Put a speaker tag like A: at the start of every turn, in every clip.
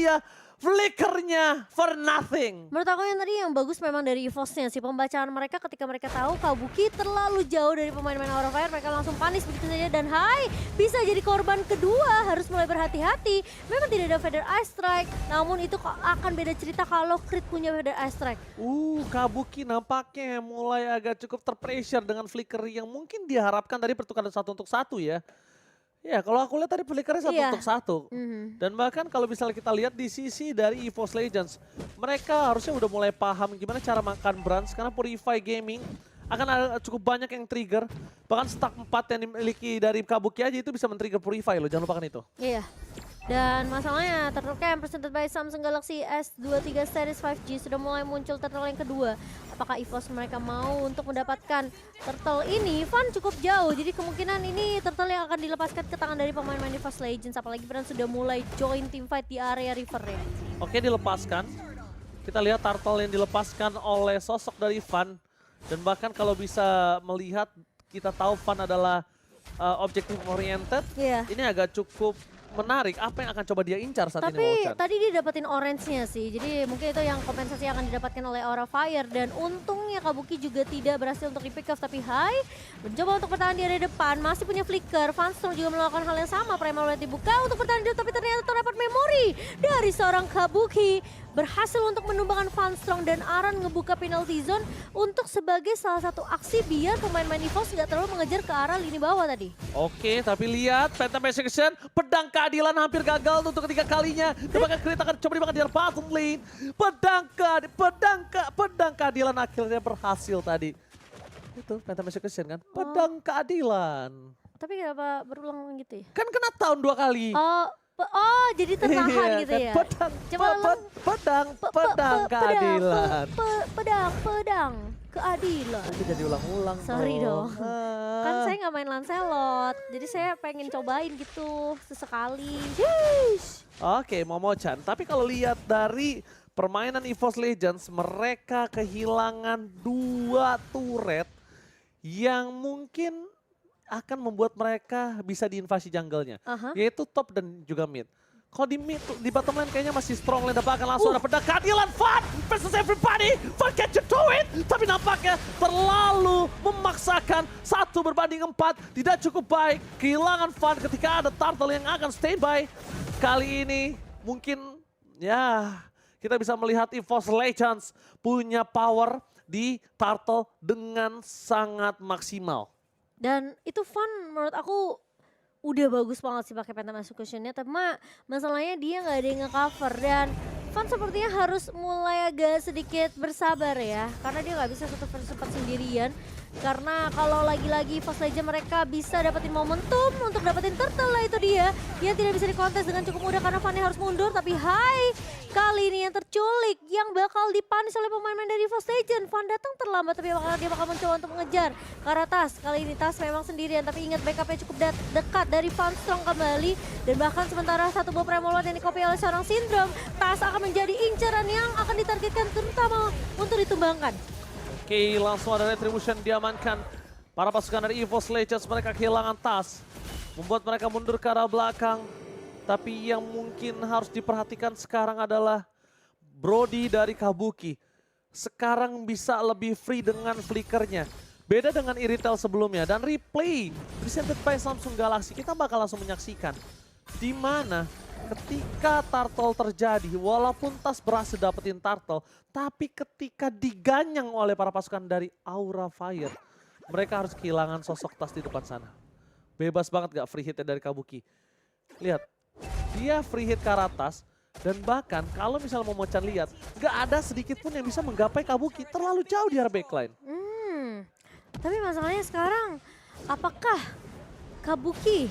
A: dia flickernya for nothing.
B: Menurut aku yang tadi yang bagus memang dari EVOS-nya sih. Pembacaan mereka ketika mereka tahu Kabuki terlalu jauh dari pemain-pemain Aura Fire. Mereka langsung panis begitu saja. Dan bisa jadi korban kedua. Harus mulai berhati-hati. Memang tidak ada Feather Ice Strike. Namun itu akan beda cerita kalau Crit punya Feather Ice Strike.
A: Kabuki nampaknya mulai agak cukup terpressure dengan flicker yang mungkin diharapkan dari pertukaran 1-1 ya. Ya, kalau aku lihat tadi flickernya 1-1. Dan bahkan kalau misalnya kita lihat di sisi dari EVOS Legends, mereka harusnya udah mulai paham gimana cara makan Brans, karena Purify Gaming akan ada cukup banyak yang trigger. Bahkan stack 4 yang dimiliki dari Kabuki aja itu bisa men-trigger Purify loh, jangan lupakan itu.
B: Iya. Dan masalahnya Turtle Camp presented by Samsung Galaxy S23 Series 5G sudah mulai muncul turtle yang kedua. Apakah EVOS mereka mau untuk mendapatkan turtle ini? Fun cukup jauh, jadi kemungkinan ini turtle yang akan dilepaskan ke tangan dari pemain-pemain EVOS Legends. Apalagi Brand sudah mulai join team fight di area river ya.
A: Oke, dilepaskan. Kita lihat turtle yang dilepaskan oleh sosok dari Fun. Dan bahkan kalau bisa melihat, kita tahu Fun adalah objective oriented. Ini agak cukup menarik, apa yang akan coba dia incar saat ini Wochan?
B: Tapi tadi dia dapetin orange-nya sih, jadi mungkin itu yang kompensasi yang akan didapatkan oleh Aura Fire. Dan untungnya Kabuki juga tidak berhasil untuk di-pick off, tapi mencoba untuk bertahan di area depan, masih punya flicker. Fanstorm juga melakukan hal yang sama, Primal Red dibuka untuk bertahan di depan, tapi ternyata terdapat memori dari seorang Kabuki. Berhasil untuk menumbangkan Fanstorm dan Aran ngebuka penalty zone untuk sebagai salah satu aksi biar pemain-pemain EVOS nggak terlalu mengejar ke arah lini bawah tadi.
A: Oke, tapi lihat Phantom Execution, pedang keadilan hampir gagal untuk ketiga kalinya. Dan bahkan Crit akan coba dimakan di bottom lane. Pedang keadilan akhirnya berhasil tadi. Itu Phantom Execution kan, pedang keadilan.
B: Tapi kenapa berulang gitu ya?
A: Kan kena tahun 2 kali.
B: Jadi tertahan gitu ya?
A: Pedang keadilan.
B: Pedang keadilan.
A: Itu jadi ulang-ulang.
B: Sorry dong. Kan saya nggak main Lancelot, jadi saya pengen cobain gitu sesekali.
A: Oke, Momo-chan. Tapi kalau lihat dari permainan EVOS Legends, mereka kehilangan 2 turret yang mungkin akan membuat mereka bisa diinvasi jungle-nya. Yaitu top dan juga mid. Kalau di bottom lane kayaknya masih strong lane, dapat akan langsung ada pedang keadilan. Fun versus everybody. Fun can you do it? Tapi nampaknya terlalu memaksakan 1 berbanding 4. Tidak cukup baik. Kehilangan Fun ketika ada turtle yang akan standby. Kali ini mungkin ya kita bisa melihat EVOS Legends punya power di turtle dengan sangat maksimal.
B: Dan itu Fun menurut aku udah bagus banget sih pakai Phantom Execution-nya, tapi masalahnya dia nggak ada yang nge-cover. Dan Fun sepertinya harus mulai agak sedikit bersabar ya, karena dia nggak bisa 1-4 sendirian. Karena kalau lagi-lagi EVOS Legends mereka bisa dapetin momentum untuk dapetin turtle lah, itu dia. Dia tidak bisa dikontes dengan cukup mudah karena Fun harus mundur, tapi kali ini yang terculik yang bakal dipanis oleh pemain-pemain dari EVOS Legends. Fun datang terlambat, tapi dia bakal mencoba untuk mengejar ke arah Tas. Kali ini Tas memang sendirian, tapi ingat backupnya cukup dekat dari Fanstorm kembali. Dan bahkan sementara 1 buah Primal yang di-copy oleh seorang Syndrome, Tas akan menjadi incaran yang akan ditargetkan terutama untuk ditumbangkan.
A: Oke, langsung ada retribution diamankan. Para pasukan dari EVOS Legends mereka kehilangan Tas, membuat mereka mundur ke arah belakang. Tapi yang mungkin harus diperhatikan sekarang adalah Brody dari Kabuki. Sekarang bisa lebih free dengan flickernya. Beda dengan Iritel sebelumnya. Dan replay presented by Samsung Galaxy, kita bakal langsung menyaksikan. Di mana ketika turtle terjadi, walaupun Tas berhasil dapetin turtle, tapi ketika diganyang oleh para pasukan dari Aura Fire, mereka harus kehilangan sosok Tas di depan sana. Bebas banget gak free hitnya dari Kabuki. Lihat, dia free hit ke arah Tas, dan bahkan kalau misalnya Momo-chan lihat, gak ada sedikit pun yang bisa menggapai Kabuki, terlalu jauh di arah backline.
B: Tapi masalahnya sekarang, apakah Kabuki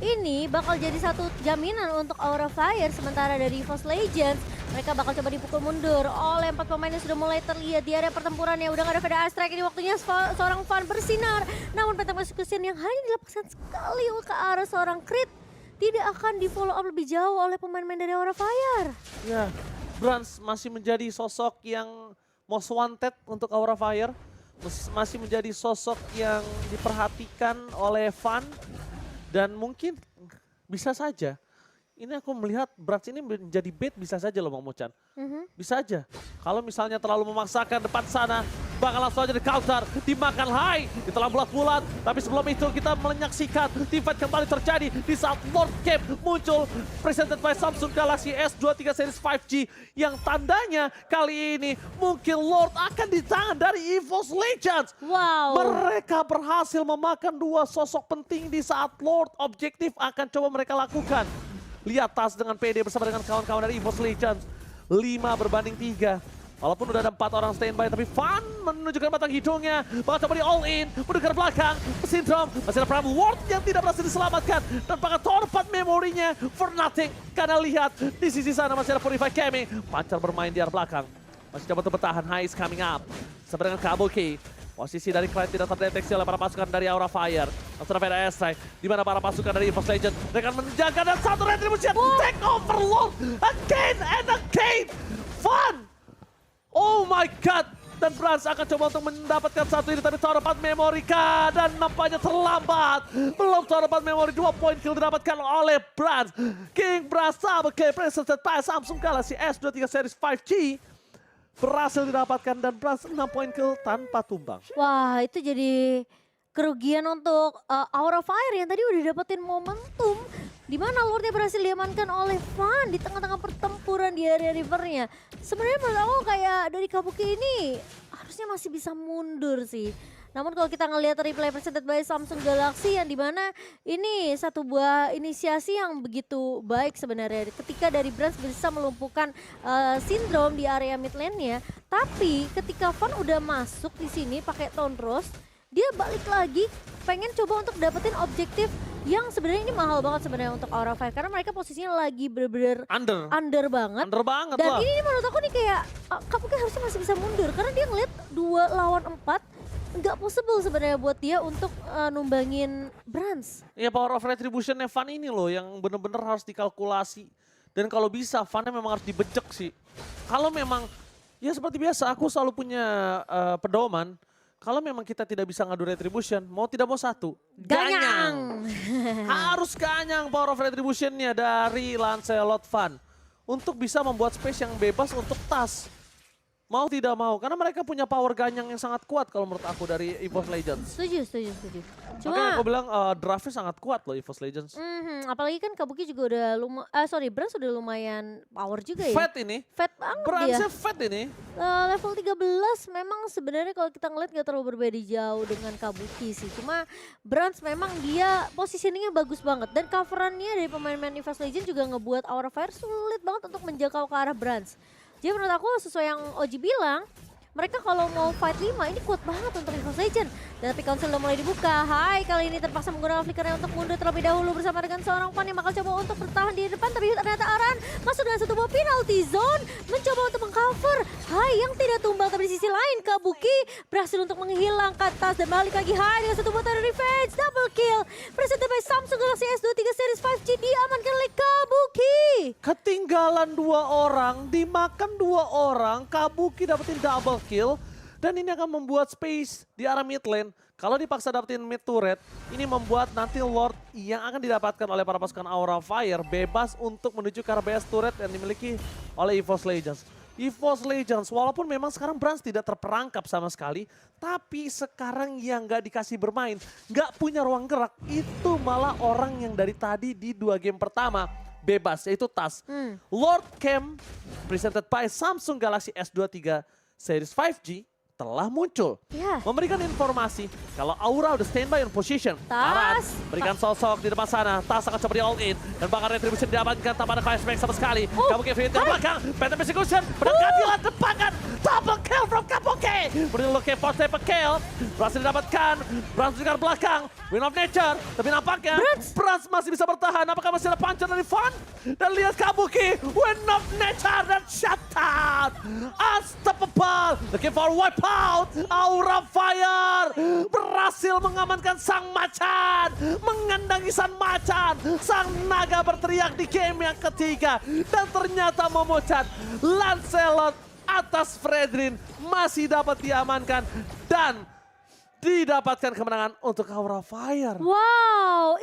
B: ini bakal jadi satu jaminan untuk Aura Fire, sementara dari EVOS Legends mereka bakal coba dipukul mundur oleh 4 pemain yang sudah mulai terlihat di area pertempuran ya. Udah gak ada Feather Ice Strike, ini waktunya seorang Fun bersinar. Namun Phantom Execution yang hanya dilepaskan sekali ke arah seorang Crit tidak akan di follow up lebih jauh oleh pemain-pemain dari Aura Fire.
A: Ya, Brans masih menjadi sosok yang most wanted untuk Aura Fire. Masih menjadi sosok yang diperhatikan oleh Fun. Dan mungkin bisa saja ini aku melihat Brats ini menjadi bait bisa saja loh Bang Mocan. Bisa aja. Kalau misalnya terlalu memaksakan depan sana, bakal langsung aja di counter, dimakan high, ditelan bulat-bulat. Tapi sebelum itu kita menyaksikan teamfight kembali terjadi di saat Lord Camp muncul. Presented by Samsung Galaxy S23 Series 5G. Yang tandanya kali ini mungkin Lord akan di tangan dari EVOS Legends.
B: Wow.
A: Mereka berhasil memakan dua sosok penting di saat Lord objektif akan coba mereka lakukan. Lihat Tas dengan PD bersama dengan kawan-kawan dari EVOS Legends. 5-3. Walaupun udah ada 4 orang standby, tapi Fan menunjukkan batang hidungnya. Bakal coba di all in, mendekat belakang. Syndrome, masih ada Primal Ward yang tidak berhasil diselamatkan. Dan bakal torpat memorinya for nothing. Karena lihat, di sisi sana masih ada Purify Kemi. Pancar bermain di arah belakang. Masih coba untuk bertahan, High is coming up. Sama dengan Kabuki. Posisi dari Clyde tidak terdeteksi oleh para pasukan dari Aura Fire. Langsung ada S-Strike, di mana para pasukan dari EVOS Legends mereka menjaga dan satu retribution take over Lord again and again. Fun! Oh my god! Dan Brans akan coba untuk mendapatkan satu ini, tapi Torpat Memorika dan nampaknya terlambat. Belum Torpat Memori, 2 point kill didapatkan oleh Brans. King Brans double kill presented by Samsung Galaxy S23 Series 5G. Berhasil didapatkan dan Brans 6 point kill tanpa tumbang.
B: Wah, itu jadi kerugian untuk Aura Fire yang tadi udah dapetin momentum di mana Lordnya berhasil diamankan oleh Fan di tengah-tengah pertempuran di area rivernya. Sebenarnya menurut aku kayak dari Kabuki ini harusnya masih bisa mundur sih. Namun kalau kita ngelihat replay presented by Samsung Galaxy yang dimana ini satu buah inisiasi yang begitu baik sebenarnya. Ketika dari Brans bisa melumpuhkan Syndrome di area mid lane-nya. Tapi ketika Fan udah masuk di sini pakai Tone Rose, dia balik lagi pengen coba untuk dapetin objektif yang sebenarnya ini mahal banget sebenarnya untuk Aura Fire. Karena mereka posisinya lagi bener-bener under banget.
A: Under banget
B: Dan
A: lah.
B: ini menurut aku nih kayak Kabuki harusnya masih bisa mundur. Karena dia ngeliat 2 lawan 4. Nggak possible sebenarnya buat dia untuk numbangin Brans.
A: Ya power of retribution-nya Fan ini loh yang bener-bener harus dikalkulasi. Dan kalau bisa Fan-nya memang harus dibejek sih. Kalau memang, ya seperti biasa aku selalu punya pedoman. Kalau memang kita tidak bisa ngadu retribution, mau tidak mau satu.
B: Ganyang!
A: Harus ganyang power of retribution-nya dari Lancelot Fan. Untuk bisa membuat space yang bebas untuk Tas. Mau tidak mau, karena mereka punya power ganyang yang sangat kuat kalau menurut aku dari EVOS Legends.
B: Setuju.
A: Makanya
B: Cuma,
A: aku bilang draftnya sangat kuat loh EVOS Legends.
B: apalagi kan Kabuki juga udah Brans udah lumayan power juga ya.
A: Fat ini,
B: Fat banget dia.
A: Bransnya fat ini.
B: Level 13 memang sebenarnya kalau kita ngeliat gak terlalu berbeda jauh dengan Kabuki sih. Cuma Brans memang dia positioningnya bagus banget. Dan coverannya dari pemain-pemain EVOS Legends juga ngebuat Aura Fire sulit banget untuk menjangkau ke arah Brans. Jadi menurut aku sesuai yang Oji bilang, mereka kalau mau fight 5 ini kuat banget untuk EVOS Legends. Dan tapi Council udah mulai dibuka. Hai, kali ini terpaksa menggunakan flickernya untuk mundur terlebih dahulu bersama dengan seorang Fan yang bakal coba untuk bertahan di depan. Tapi ternyata Aran masuk dengan satu buah penalty zone. Mencoba untuk mengcover. Hai, yang tidak tumbang. Tapi di sisi lain Kabuki berhasil untuk menghilangkan Tas. Dan balik lagi Hai dengan satu buah revenge. Double kill. Presented by Samsung Galaxy S23 Series 5G diamankan oleh Kabuki.
A: Ketinggalan 2 orang, dimakan 2 orang, Kabuki dapetin double kill. Dan ini akan membuat space di arah mid lane. Kalau dipaksa dapetin mid turret, ini membuat nanti Lord yang akan didapatkan oleh para pasukan Aura Fire bebas untuk menuju ke arah base turret yang dimiliki oleh EVOS Legends. EVOS Legends, walaupun memang sekarang Brans tidak terperangkap sama sekali, tapi sekarang yang nggak dikasih bermain, nggak punya ruang gerak, itu malah orang yang dari tadi di 2 game pertama bebas, yaitu Tas. Lord Camp, presented by Samsung Galaxy S23 Series 5G, telah muncul. Memberikan informasi kalau Aura udah standby on position. Aran berikan sosok di depan sana. Tas akan coba di all in. Dan bakal retribution diamankan tanpa ada flashback sama sekali. Kabuki Infinite ke belakang. Phantom Persecution. Menangkap di depankan. Double kill from Kabuki. Kemudian look for step kill. Berhasil didapatkan. Brans di belakang. Win of Nature. Tapi nampaknya Brans masih bisa bertahan. Apakah masih ada puncher dari Fan? Dan lihat Kabuki. Win of Nature dan shutdown. Unstoppable. Looking for wipe out. Aura Fire berhasil mengamankan sang macan, mengendangi sang macan. Sang naga berteriak di game yang ketiga dan ternyata memucat Lancelot atas Fredrin masih dapat diamankan dan didapatkan kemenangan untuk Aura Fire.
B: Wow.